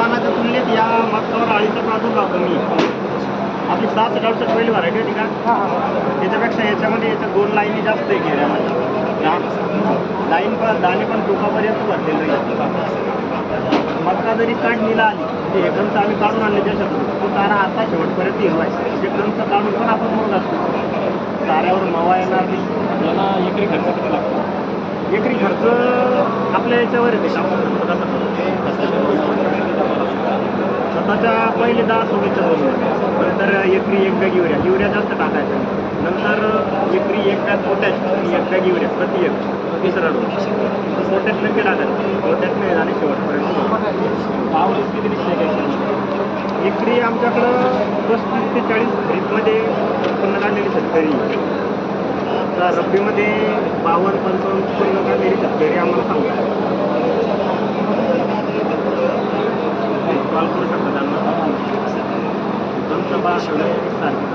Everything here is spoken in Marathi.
पानाच्या तुलनेत या मक्कावर अळीचा प्रादुर्भाव कमी आहे. आपली 66-68 पहिली व्हरायटी होती का, त्याच्यापेक्षा याच्यामध्ये याच्या 2 लाईनी जास्त आहे घेऱ्यामध्ये. लाईन पण दाणे पण टोकापर्यंत भरलेलं आहे. मक्का जरी काढणीला आली ते हे कणसं आम्ही काढून आणले त्याच्यातून, तो तारा आता शेवटपर्यंत हिरवायचा. ते कणसं काढून पण आपण मग असतो ताऱ्यावर मावा येणार नाही. याला एकरी खर्च किती लागतो? एकरी खर्च आपल्या याच्यावर येते का स्वतःच्या पहिले 10 सोबतच्या दोन, नंतर एकरी 1 बॅग युरिया जास्त टाकायचं, नंतर एकरी 1 बॅग पोटॅश आणि 1 बॅग युरिया प्रति एक, तिसरा डोस पोटॅश नक्की टाकायचं. पोटॅश नाही झाले शेवटपर्यंत. आवडीच किती निघते घ्यायची? एकरी आमच्याकडं 35 ते 40 खरीपमध्ये उत्पन्न काढलेली शेतकरी, तर रब्बीमध्ये 52-55 उत्पन्न काढलेली शेतकरी आम्हाला सांगतात. कॉल करू शकता त्यांना. 2 सभा सारखी